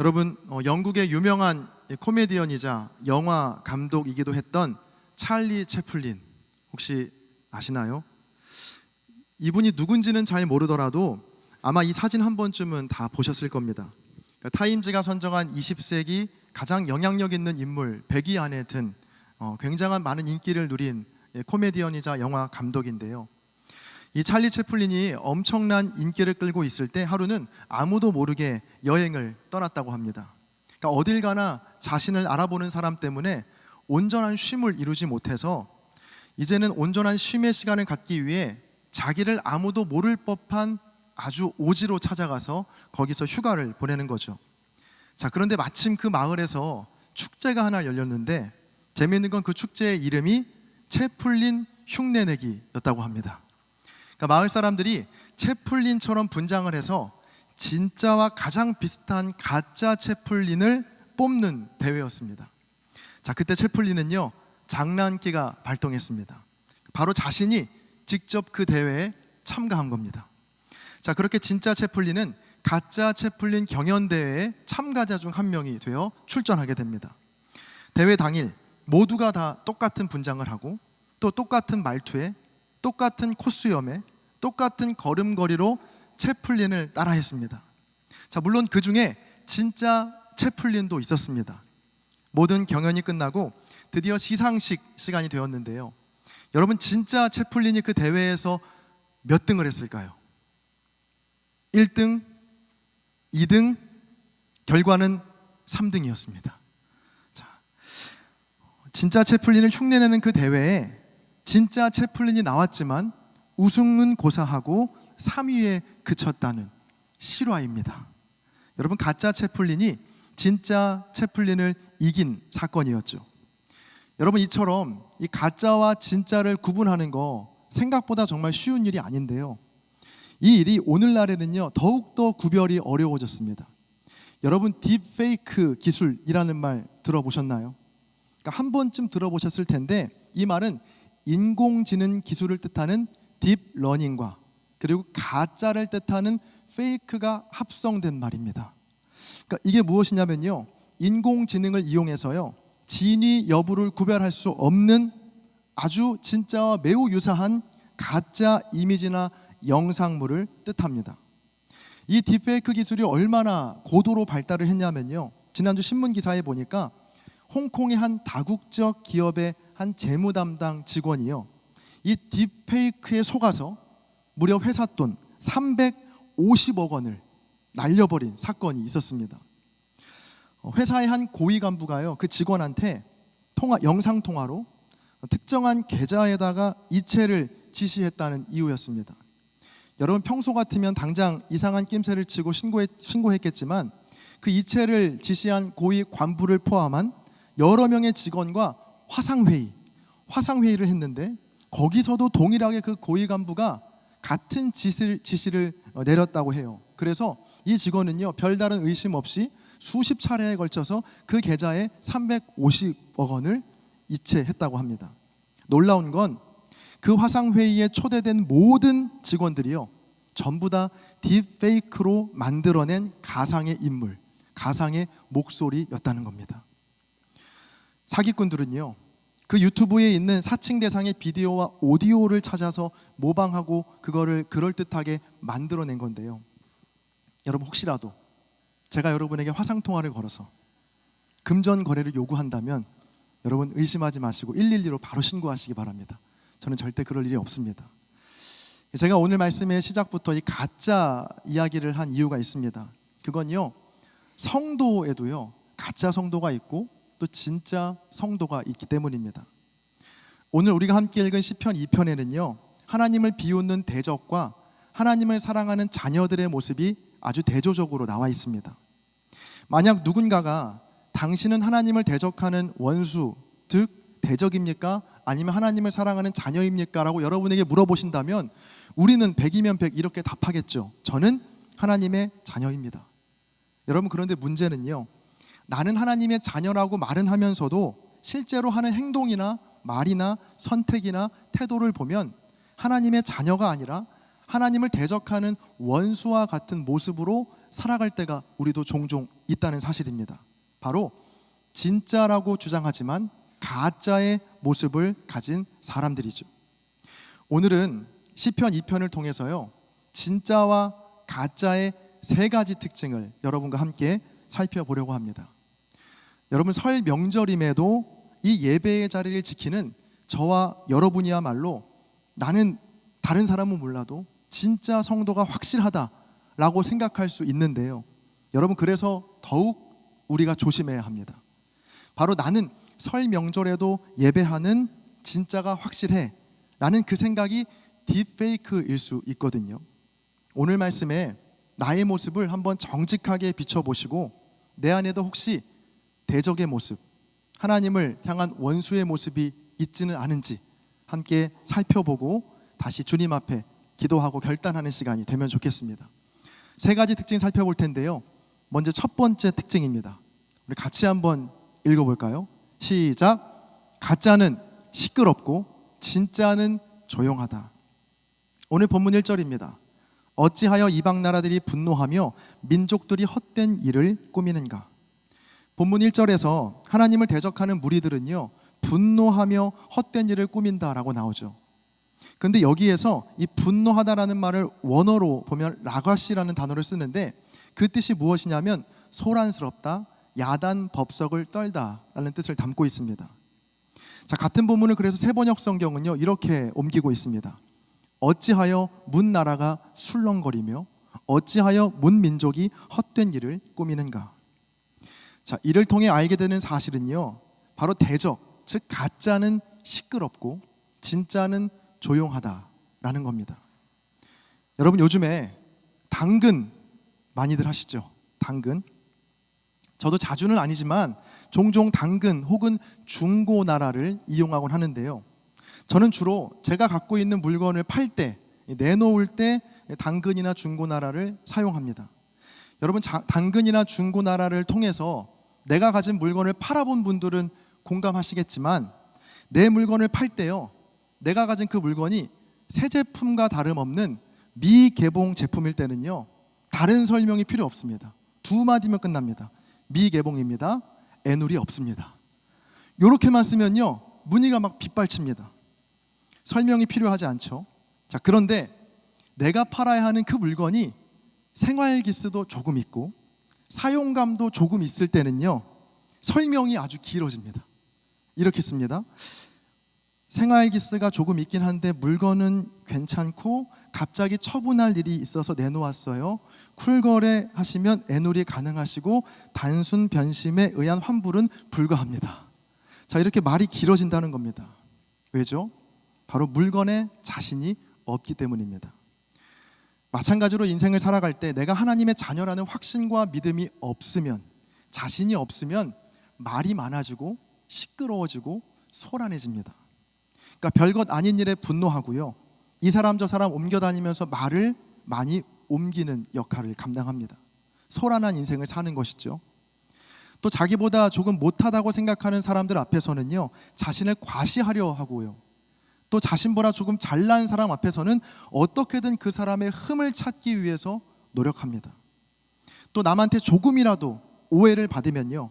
여러분, 영국의 유명한 코미디언이자 영화 감독이기도 했던 찰리 채플린 혹시 아시나요? 이분이 누군지는 잘 모르더라도 아마 이 사진 한 번쯤은 다 보셨을 겁니다. 그러니까 타임즈가 선정한 20세기 가장 영향력 있는 인물 100위 안에 든 굉장한 많은 인기를 누린 코미디언이자 영화 감독인데요. 이 찰리 채플린이 엄청난 인기를 끌고 있을 때 하루는 아무도 모르게 여행을 떠났다고 합니다. 그러니까 어딜 가나 자신을 알아보는 사람 때문에 온전한 쉼을 이루지 못해서 이제는 온전한 쉼의 시간을 갖기 위해 자기를 아무도 모를 법한 아주 오지로 찾아가서 거기서 휴가를 보내는 거죠. 자, 그런데 마침 그 마을에서 축제가 하나 열렸는데 재미있는 건 그 축제의 이름이 채플린 흉내내기였다고 합니다. 그러니까 마을 사람들이 채플린처럼 분장을 해서 진짜와 가장 비슷한 가짜 채플린을 뽑는 대회였습니다. 자, 그때 채플린은요 장난기가 발동했습니다. 바로 자신이 직접 그 대회에 참가한 겁니다. 자, 그렇게 진짜 채플린은 가짜 채플린 경연대회의 참가자 중 한 명이 되어 출전하게 됩니다. 대회 당일 모두가 다 똑같은 분장을 하고 또 똑같은 말투에 똑같은 코스염에 똑같은 걸음걸이로 채플린을 따라했습니다. 자, 물론 그 중에 진짜 채플린도 있었습니다. 모든 경연이 끝나고 드디어 시상식 시간이 되었는데요. 여러분, 진짜 채플린이 그 대회에서 몇 등을 했을까요? 1등, 2등, 결과는 3등이었습니다. 자, 진짜 채플린을 흉내내는 그 대회에 진짜 채플린이 나왔지만 우승은 고사하고 3위에 그쳤다는 실화입니다. 여러분, 가짜 채플린이 진짜 채플린을 이긴 사건이었죠. 여러분, 이처럼 이 가짜와 진짜를 구분하는 거 생각보다 정말 쉬운 일이 아닌데요. 이 일이 오늘날에는요 더욱더 구별이 어려워졌습니다. 여러분, 딥페이크 기술이라는 말 들어보셨나요? 그러니까 한 번쯤 들어보셨을 텐데 이 말은 인공지능 기술을 뜻하는 딥러닝과 그리고 가짜를 뜻하는 페이크가 합성된 말입니다. 그러니까 이게 무엇이냐면요, 인공지능을 이용해서요 진위 여부를 구별할 수 없는 아주 진짜와 매우 유사한 가짜 이미지나 영상물을 뜻합니다. 이 딥페이크 기술이 얼마나 고도로 발달을 했냐면요, 지난주 신문 기사에 보니까 홍콩의 한 다국적 기업의 한 재무 담당 직원이요 이 딥페이크에 속아서 무려 회사 돈 350억 원을 날려버린 사건이 있었습니다. 회사의 한 고위 간부가요 그 직원한테 영상 통화로 특정한 계좌에다가 이체를 지시했다는 이유였습니다. 여러분, 평소 같으면 당장 이상한 낌새를 치고 신고했겠지만 그 이체를 지시한 고위 관부를 포함한 여러 명의 직원과 화상회의를 했는데 거기서도 동일하게 그 고위 간부가 같은 지시를 내렸다고 해요. 그래서 이 직원은요 별다른 의심 없이 수십 차례에 걸쳐서 그 계좌에 350억 원을 이체했다고 합니다. 놀라운 건 그 화상회의에 초대된 모든 직원들이요 전부 다 딥페이크로 만들어낸 가상의 인물, 가상의 목소리였다는 겁니다. 사기꾼들은요 그 유튜브에 있는 사칭 대상의 비디오와 오디오를 찾아서 모방하고 그거를 그럴듯하게 만들어낸 건데요. 여러분, 혹시라도 제가 여러분에게 화상통화를 걸어서 금전 거래를 요구한다면 여러분 의심하지 마시고 112로 바로 신고하시기 바랍니다. 저는 절대 그럴 일이 없습니다. 제가 오늘 말씀의 시작부터 이 가짜 이야기를 한 이유가 있습니다. 그건요, 성도에도요 가짜 성도가 있고 또 진짜 성도가 있기 때문입니다. 오늘 우리가 함께 읽은 시편 2편에는요 하나님을 비웃는 대적과 하나님을 사랑하는 자녀들의 모습이 아주 대조적으로 나와 있습니다. 만약 누군가가 당신은 하나님을 대적하는 원수, 즉 대적입니까? 아니면 하나님을 사랑하는 자녀입니까? 라고 여러분에게 물어보신다면 우리는 100이면 100 이렇게 답하겠죠. 저는 하나님의 자녀입니다. 여러분, 그런데 문제는요, 나는 하나님의 자녀라고 말은 하면서도 실제로 하는 행동이나 말이나 선택이나 태도를 보면 하나님의 자녀가 아니라 하나님을 대적하는 원수와 같은 모습으로 살아갈 때가 우리도 종종 있다는 사실입니다. 바로 진짜라고 주장하지만 가짜의 모습을 가진 사람들이죠. 오늘은 시편 2편을 통해서요, 진짜와 가짜의 세 가지 특징을 여러분과 함께 살펴보려고 합니다. 여러분, 설 명절임에도 이 예배의 자리를 지키는 저와 여러분이야말로 나는 다른 사람은 몰라도 진짜 성도가 확실하다라고 생각할 수 있는데요, 여러분, 그래서 더욱 우리가 조심해야 합니다. 바로 나는 설 명절에도 예배하는 진짜가 확실해 라는 그 생각이 딥페이크일 수 있거든요. 오늘 말씀에 나의 모습을 한번 정직하게 비춰보시고 내 안에도 혹시 대적의 모습, 하나님을 향한 원수의 모습이 있지는 않은지 함께 살펴보고 다시 주님 앞에 기도하고 결단하는 시간이 되면 좋겠습니다. 세 가지 특징 살펴볼 텐데요, 먼저 첫 번째 특징입니다. 우리 같이 한번 읽어볼까요? 시작. 가짜는 시끄럽고 진짜는 조용하다. 오늘 본문 1절입니다. 어찌하여 이방 나라들이 분노하며 민족들이 헛된 일을 꾸미는가. 본문 1절에서 하나님을 대적하는 무리들은요, 분노하며 헛된 일을 꾸민다라고 나오죠. 근데 여기에서 이 분노하다라는 말을 원어로 보면 라가시라는 단어를 쓰는데 그 뜻이 무엇이냐면 소란스럽다, 야단 법석을 떨다라는 뜻을 담고 있습니다. 자, 같은 본문을 그래서 세번역 성경은요 이렇게 옮기고 있습니다. 어찌하여 문 나라가 술렁거리며 어찌하여 문 민족이 헛된 일을 꾸미는가. 자, 이를 통해 알게 되는 사실은요, 바로 대적, 즉 가짜는 시끄럽고 진짜는 조용하다라는 겁니다. 여러분, 요즘에 당근 많이들 하시죠? 당근. 저도 자주는 아니지만 종종 당근 혹은 중고나라를 이용하곤 하는데요, 저는 주로 제가 갖고 있는 물건을 팔 때, 내놓을 때 당근이나 중고나라를 사용합니다. 여러분, 당근이나 중고나라를 통해서 내가 가진 물건을 팔아본 분들은 공감하시겠지만 내 물건을 팔 때요, 내가 가진 그 물건이 새 제품과 다름없는 미개봉 제품일 때는요, 다른 설명이 필요 없습니다. 두 마디면 끝납니다. 미개봉입니다. 애누리 없습니다. 요렇게만 쓰면요, 문의가 막 빗발칩니다. 설명이 필요하지 않죠. 자, 그런데 내가 팔아야 하는 그 물건이 생활기스도 조금 있고 사용감도 조금 있을 때는요, 설명이 아주 길어집니다. 이렇게 씁니다. 생활기스가 조금 있긴 한데 물건은 괜찮고 갑자기 처분할 일이 있어서 내놓았어요. 쿨거래 하시면 애누리 가능하시고 단순 변심에 의한 환불은 불가합니다. 자, 이렇게 말이 길어진다는 겁니다. 왜죠? 바로 물건에 자신이 없기 때문입니다. 마찬가지로 인생을 살아갈 때 내가 하나님의 자녀라는 확신과 믿음이 없으면, 자신이 없으면 말이 많아지고 시끄러워지고 소란해집니다. 그러니까 별것 아닌 일에 분노하고요, 이 사람 저 사람 옮겨다니면서 말을 많이 옮기는 역할을 감당합니다. 소란한 인생을 사는 것이죠. 또 자기보다 조금 못하다고 생각하는 사람들 앞에서는요, 자신을 과시하려 하고요, 또 자신보다 조금 잘난 사람 앞에서는 어떻게든 그 사람의 흠을 찾기 위해서 노력합니다. 또 남한테 조금이라도 오해를 받으면요,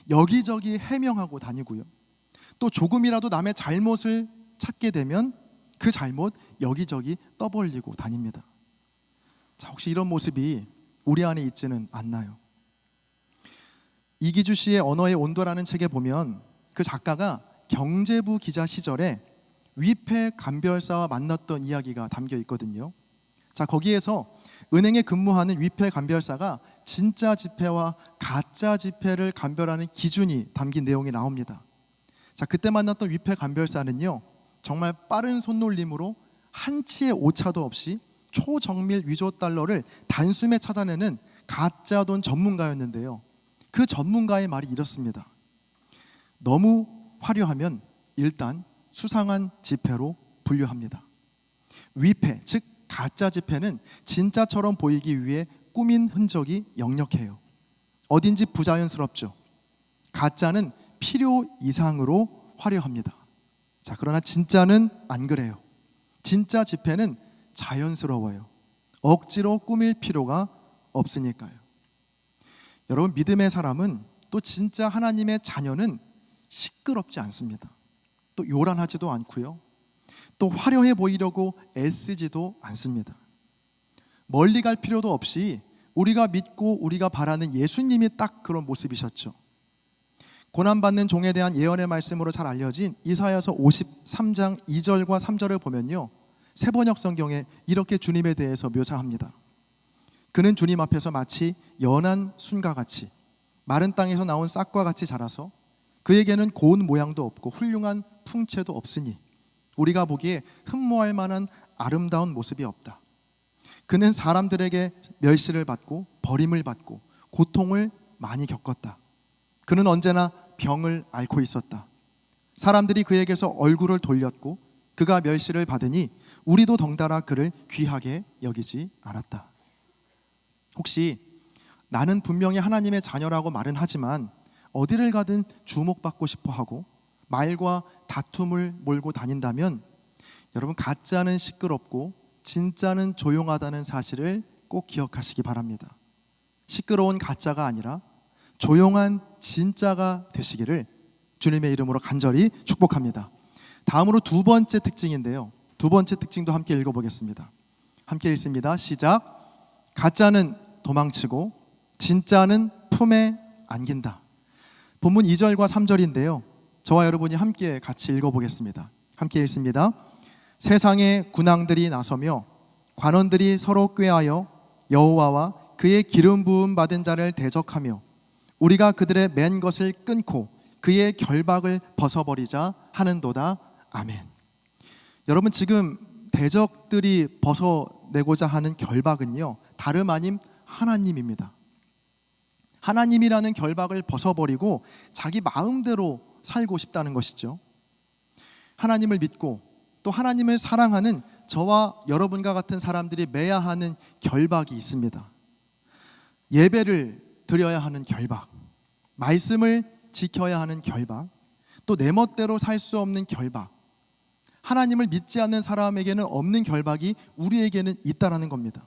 여기저기 해명하고 다니고요, 또 조금이라도 남의 잘못을 찾게 되면 그 잘못 여기저기 떠벌리고 다닙니다. 자, 혹시 이런 모습이 우리 안에 있지는 않나요? 이기주 씨의 언어의 온도라는 책에 보면 그 작가가 경제부 기자 시절에 위패 감별사와 만났던 이야기가 담겨 있거든요. 자, 거기에서 은행에 근무하는 위패 감별사가 진짜 지폐와 가짜 지폐를 감별하는 기준이 담긴 내용이 나옵니다. 자, 그때 만났던 위패 감별사는요, 정말 빠른 손놀림으로 한치의 오차도 없이 초정밀 위조 달러를 단숨에 찾아내는 가짜 돈 전문가였는데요, 그 전문가의 말이 이렇습니다. 너무 화려하면 일단 수상한 지폐로 분류합니다. 위패, 즉 가짜 지폐는 진짜처럼 보이기 위해 꾸민 흔적이 역력해요. 어딘지 부자연스럽죠. 가짜는 필요 이상으로 화려합니다. 자, 그러나 진짜는 안 그래요. 진짜 지폐는 자연스러워요. 억지로 꾸밀 필요가 없으니까요. 여러분, 믿음의 사람은, 또 진짜 하나님의 자녀는 시끄럽지 않습니다. 또 요란하지도 않고요. 또 화려해 보이려고 애쓰지도 않습니다. 멀리 갈 필요도 없이 우리가 믿고 우리가 바라는 예수님이 딱 그런 모습이셨죠. 고난받는 종에 대한 예언의 말씀으로 잘 알려진 이사야서 53장 2절과 3절을 보면요, 세번역 성경에 이렇게 주님에 대해서 묘사합니다. 그는 주님 앞에서 마치 연한 순과 같이 마른 땅에서 나온 싹과 같이 자라서 그에게는 고운 모양도 없고 훌륭한 풍채도 없으니 우리가 보기에 흠모할 만한 아름다운 모습이 없다. 그는 사람들에게 멸시를 받고 버림을 받고 고통을 많이 겪었다. 그는 언제나 병을 앓고 있었다. 사람들이 그에게서 얼굴을 돌렸고 그가 멸시를 받으니 우리도 덩달아 그를 귀하게 여기지 않았다. 혹시 나는 분명히 하나님의 자녀라고 말은 하지만 어디를 가든 주목받고 싶어 하고 말과 다툼을 몰고 다닌다면, 여러분, 가짜는 시끄럽고 진짜는 조용하다는 사실을 꼭 기억하시기 바랍니다. 시끄러운 가짜가 아니라 조용한 진짜가 되시기를 주님의 이름으로 간절히 축복합니다. 다음으로 두 번째 특징인데요, 두 번째 특징도 함께 읽어보겠습니다. 함께 읽습니다. 시작. 가짜는 도망치고 진짜는 품에 안긴다. 본문 2절과 3절인데요, 저와 여러분이 함께 같이 읽어보겠습니다. 함께 읽습니다. 세상의 군왕들이 나서며 관원들이 서로 꾀하여 여호와와 그의 기름 부음 받은 자를 대적하며 우리가 그들의 맨 것을 끊고 그의 결박을 벗어버리자 하는도다. 아멘. 여러분, 지금 대적들이 벗어내고자 하는 결박은요, 다름 아닌 하나님입니다. 하나님이라는 결박을 벗어버리고 자기 마음대로 살고 싶다는 것이죠. 하나님을 믿고 또 하나님을 사랑하는 저와 여러분과 같은 사람들이 매야 하는 결박이 있습니다. 예배를 드려야 하는 결박, 말씀을 지켜야 하는 결박, 또 내 멋대로 살 수 없는 결박, 하나님을 믿지 않는 사람에게는 없는 결박이 우리에게는 있다라는 겁니다.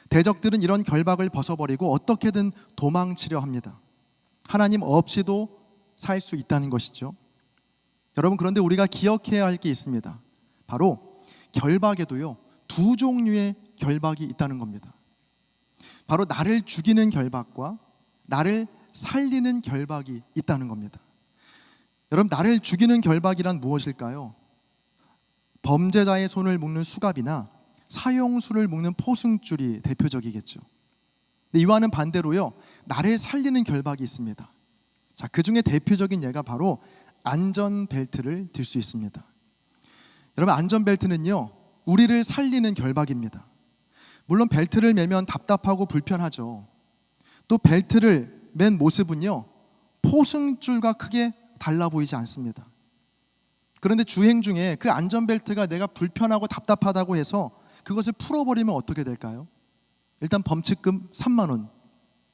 대적들은 이런 결박을 벗어버리고 어떻게든 도망치려 합니다. 하나님 없이도 살 수 있다는 것이죠. 여러분, 그런데 우리가 기억해야 할 게 있습니다. 바로 결박에도요, 두 종류의 결박이 있다는 겁니다. 바로 나를 죽이는 결박과 나를 살리는 결박이 있다는 겁니다. 여러분, 나를 죽이는 결박이란 무엇일까요? 범죄자의 손을 묶는 수갑이나 사형수를 묶는 포승줄이 대표적이겠죠. 근데 이와는 반대로요, 나를 살리는 결박이 있습니다. 자, 그 중에 대표적인 예가 바로 안전벨트를 들 수 있습니다. 여러분, 안전벨트는요, 우리를 살리는 결박입니다. 물론 벨트를 매면 답답하고 불편하죠. 또 벨트를 맨 모습은요, 포승줄과 크게 달라 보이지 않습니다. 그런데 주행 중에 그 안전벨트가 내가 불편하고 답답하다고 해서 그것을 풀어버리면 어떻게 될까요? 일단 범칙금 3만 원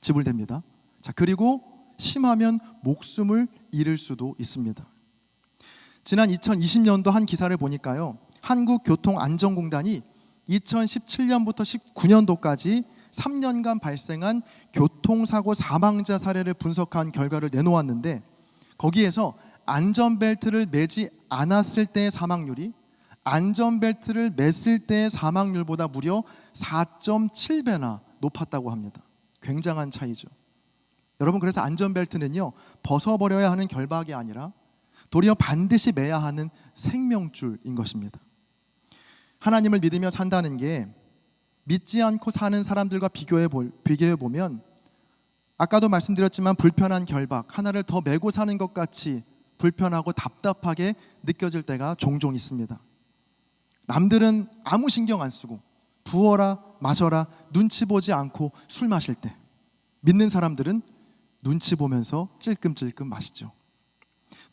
지불됩니다. 자, 그리고 심하면 목숨을 잃을 수도 있습니다. 지난 2020년도 한 기사를 보니까요, 한국교통안전공단이 2017년부터 19년도까지 3년간 발생한 교통사고 사망자 사례를 분석한 결과를 내놓았는데, 거기에서 안전벨트를 매지 않았을 때의 사망률이 안전벨트를 맸을 때의 사망률보다 무려 4.7배나 높았다고 합니다. 굉장한 차이죠. 여러분, 그래서 안전벨트는요, 벗어버려야 하는 결박이 아니라 도리어 반드시 매야 하는 생명줄인 것입니다. 하나님을 믿으며 산다는 게 믿지 않고 사는 사람들과 비교해 보면 아까도 말씀드렸지만 불편한 결박 하나를 더 메고 사는 것 같이 불편하고 답답하게 느껴질 때가 종종 있습니다. 남들은 아무 신경 안 쓰고 부어라 마셔라 눈치 보지 않고 술 마실 때, 믿는 사람들은 눈치 보면서 찔끔찔끔 마시죠.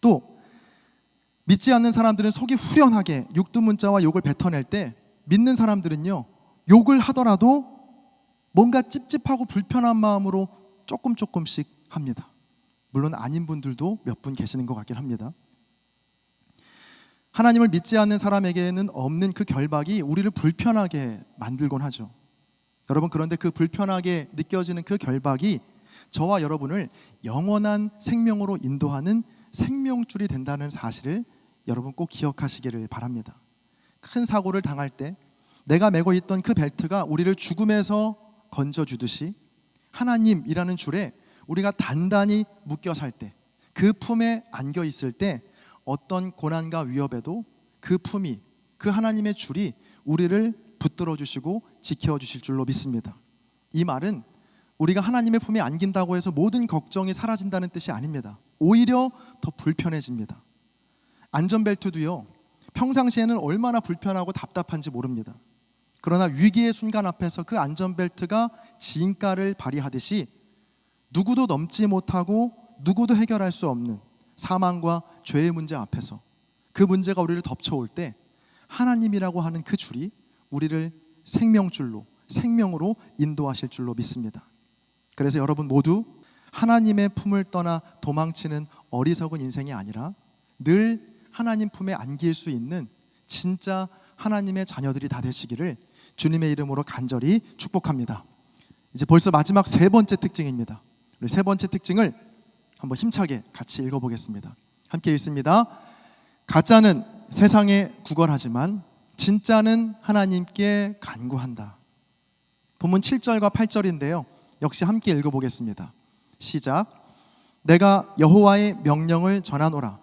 또 믿지 않는 사람들은 속이 후련하게 육두문자와 욕을 뱉어낼 때, 믿는 사람들은요, 욕을 하더라도 뭔가 찝찝하고 불편한 마음으로 조금씩 합니다. 물론 아닌 분들도 몇 분 계시는 것 같긴 합니다. 하나님을 믿지 않는 사람에게는 없는 그 결박이 우리를 불편하게 만들곤 하죠. 여러분, 그런데 그 불편하게 느껴지는 그 결박이 저와 여러분을 영원한 생명으로 인도하는 생명줄이 된다는 사실을 여러분 꼭 기억하시기를 바랍니다. 큰 사고를 당할 때 내가 메고 있던 그 벨트가 우리를 죽음에서 건져주듯이 하나님이라는 줄에 우리가 단단히 묶여 살 때, 그 품에 안겨 있을 때 어떤 고난과 위협에도 그 품이, 그 하나님의 줄이 우리를 붙들어 주시고 지켜 주실 줄로 믿습니다. 이 말은 우리가 하나님의 품에 안긴다고 해서 모든 걱정이 사라진다는 뜻이 아닙니다. 오히려 더 불편해집니다. 안전벨트도요, 평상시에는 얼마나 불편하고 답답한지 모릅니다. 그러나 위기의 순간 앞에서 그 안전벨트가 진가를 발휘하듯이 누구도 넘지 못하고 누구도 해결할 수 없는 사망과 죄의 문제 앞에서 그 문제가 우리를 덮쳐올 때 하나님이라고 하는 그 줄이 우리를 생명줄로, 생명으로 인도하실 줄로 믿습니다. 그래서 여러분 모두 하나님의 품을 떠나 도망치는 어리석은 인생이 아니라 늘 하나님 품에 안길 수 있는 진짜 하나님의 자녀들이 다 되시기를 주님의 이름으로 간절히 축복합니다. 이제 벌써 마지막 세 번째 특징입니다. 우리 세 번째 특징을 한번 힘차게 같이 읽어보겠습니다. 함께 읽습니다. 가짜는 세상에 구걸하지만 진짜는 하나님께 간구한다. 본문 7절과 8절인데요. 역시 함께 읽어보겠습니다. 시작. 내가 여호와의 명령을 전하노라.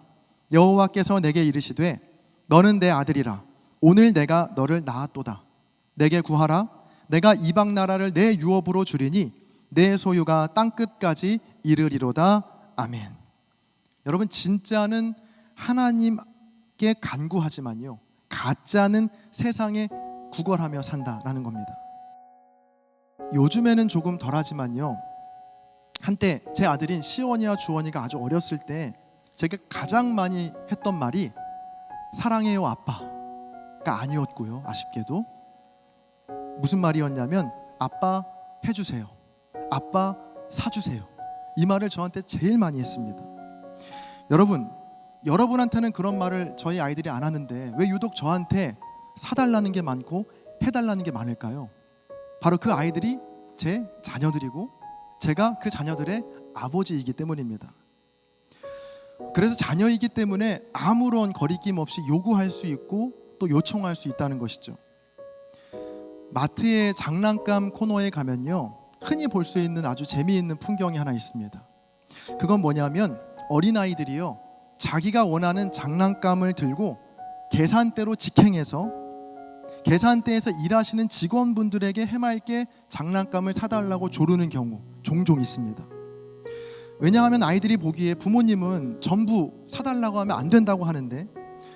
여호와께서 내게 이르시되 너는 내 아들이라. 오늘 내가 너를 낳았도다. 내게 구하라. 내가 이방 나라를 내 유업으로 주리니 내 소유가 땅끝까지 이르리로다. 아멘. 여러분, 진짜는 하나님께 간구하지만요, 가짜는 세상에 구걸하며 산다라는 겁니다. 요즘에는 조금 덜하지만요, 한때 제 아들인 시원이와 주원이가 아주 어렸을 때 제가 가장 많이 했던 말이 사랑해요 아빠가 아니었고요. 아쉽게도 무슨 말이었냐면 아빠 해주세요, 아빠 사주세요, 이 말을 저한테 제일 많이 했습니다. 여러분한테는 그런 말을 저희 아이들이 안 하는데 왜 유독 저한테 사달라는 게 많고 해달라는 게 많을까요? 바로 그 아이들이 제 자녀들이고 제가 그 자녀들의 아버지이기 때문입니다. 그래서 자녀이기 때문에 아무런 거리낌 없이 요구할 수 있고 또 요청할 수 있다는 것이죠. 마트의 장난감 코너에 가면요, 흔히 볼 수 있는 아주 재미있는 풍경이 하나 있습니다. 그건 뭐냐면 어린아이들이요, 자기가 원하는 장난감을 들고 계산대로 직행해서 계산대에서 일하시는 직원분들에게 해맑게 장난감을 사달라고 조르는 경우 종종 있습니다. 왜냐하면 아이들이 보기에 부모님은 전부 사달라고 하면 안 된다고 하는데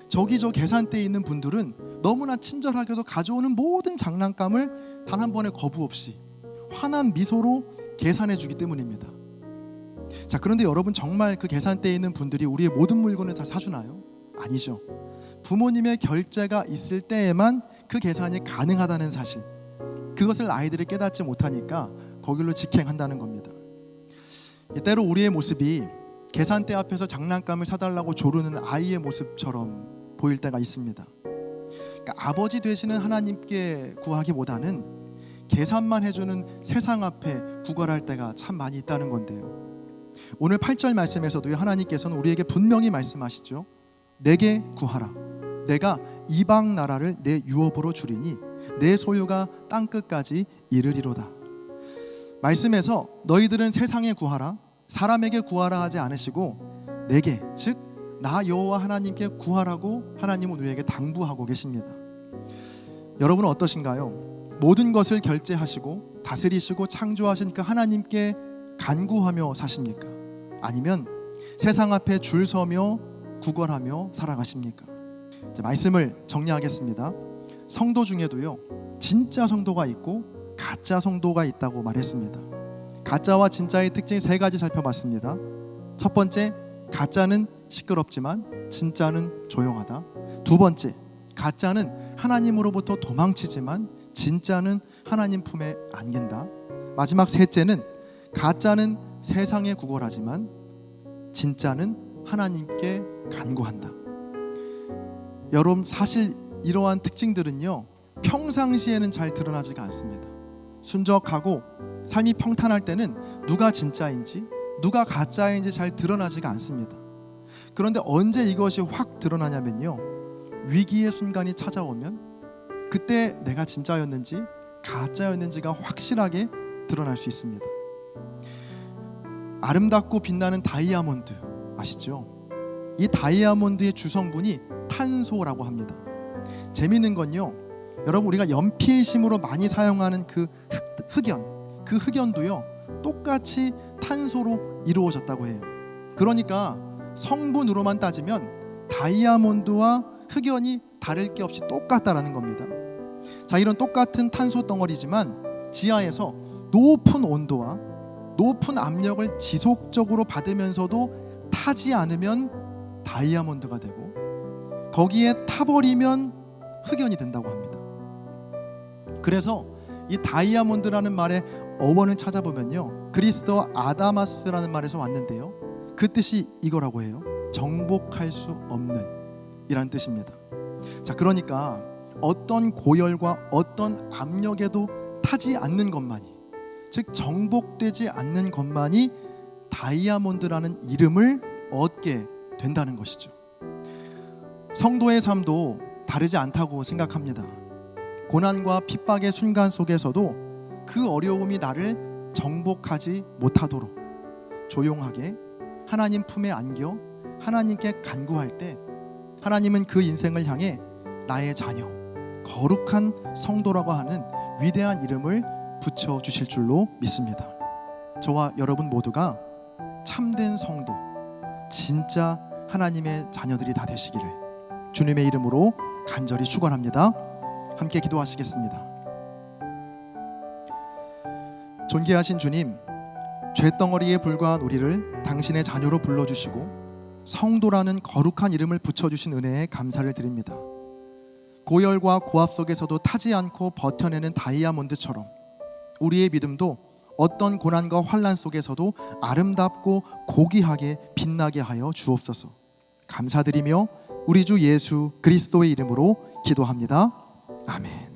저기 저 계산대에 있는 분들은 너무나 친절하게도 가져오는 모든 장난감을 단 한 번의 거부 없이 환한 미소로 계산해 주기 때문입니다. 자, 그런데 여러분, 정말 그 계산대에 있는 분들이 우리의 모든 물건을 다 사주나요? 아니죠. 부모님의 결제가 있을 때에만 그 계산이 가능하다는 사실, 그것을 아이들이 깨닫지 못하니까 거길로 직행한다는 겁니다. 때로 우리의 모습이 계산대 앞에서 장난감을 사달라고 조르는 아이의 모습처럼 보일 때가 있습니다. 그러니까 아버지 되시는 하나님께 구하기보다는 계산만 해주는 세상 앞에 구걸할 때가 참 많이 있다는 건데요. 오늘 8절 말씀에서도 하나님께서는 우리에게 분명히 말씀하시죠. 내게 구하라. 내가 이방 나라를 내 유업으로 주리니 내 소유가 땅끝까지 이르리로다. 말씀에서 너희들은 세상에 구하라, 사람에게 구하라 하지 않으시고 내게, 즉 나 여호와 하나님께 구하라고 하나님은 우리에게 당부하고 계십니다. 여러분은 어떠신가요? 모든 것을 결제하시고 다스리시고 창조하신 그 하나님께 간구하며 사십니까? 아니면 세상 앞에 줄 서며 구걸하며 살아가십니까? 자, 말씀을 정리하겠습니다. 성도 중에도요, 진짜 성도가 있고 가짜 성도가 있다고 말했습니다. 가짜와 진짜의 특징 세 가지 살펴봤습니다. 첫 번째, 가짜는 시끄럽지만 진짜는 조용하다. 두 번째, 가짜는 하나님으로부터 도망치지만 진짜는 하나님 품에 안긴다. 마지막 셋째는 가짜는 세상에 구걸하지만 진짜는 하나님께 간구한다. 여러분, 사실 이러한 특징들은요, 평상시에는 잘 드러나지가 않습니다. 순적하고 삶이 평탄할 때는 누가 진짜인지 누가 가짜인지 잘 드러나지가 않습니다. 그런데 언제 이것이 확 드러나냐면요, 위기의 순간이 찾아오면 그때 내가 진짜였는지 가짜였는지가 확실하게 드러날 수 있습니다. 아름답고 빛나는 다이아몬드 아시죠? 이 다이아몬드의 주성분이 탄소라고 합니다. 재미있는 건요, 여러분, 우리가 연필심으로 많이 사용하는 그 흑연, 그 흑연도요 똑같이 탄소로 이루어졌다고 해요. 그러니까 성분으로만 따지면 다이아몬드와 흑연이 다를 게 없이 똑같다라는 겁니다. 자, 이런 똑같은 탄소 덩어리지만 지하에서 높은 온도와 높은 압력을 지속적으로 받으면서도 타지 않으면 다이아몬드가 되고, 거기에 타버리면 흑연이 된다고 합니다. 그래서 이 다이아몬드라는 말의 어원을 찾아보면요, 그리스어 아다마스라는 말에서 왔는데요, 그 뜻이 이거라고 해요. 정복할 수 없는 이란 뜻입니다. 자, 그러니까 어떤 고열과 어떤 압력에도 타지 않는 것만이, 즉 정복되지 않는 것만이 다이아몬드라는 이름을 얻게 된다는 것이죠. 성도의 삶도 다르지 않다고 생각합니다. 고난과 핍박의 순간 속에서도 그 어려움이 나를 정복하지 못하도록 조용하게 하나님 품에 안겨 하나님께 간구할 때, 하나님은 그 인생을 향해 나의 자녀, 거룩한 성도라고 하는 위대한 이름을 붙여주실 줄로 믿습니다. 저와 여러분 모두가 참된 성도, 진짜 하나님의 자녀들이 다 되시기를 주님의 이름으로 간절히 축원합니다. 함께 기도하시겠습니다. 존귀하신 주님, 죄덩어리에 불과한 우리를 당신의 자녀로 불러주시고 성도라는 거룩한 이름을 붙여주신 은혜에 감사를 드립니다. 고열과 고압 속에서도 타지 않고 버텨내는 다이아몬드처럼 우리의 믿음도 어떤 고난과 환난 속에서도 아름답고 고귀하게 빛나게 하여 주옵소서. 감사드리며 우리 주 예수 그리스도의 이름으로 기도합니다. 아멘.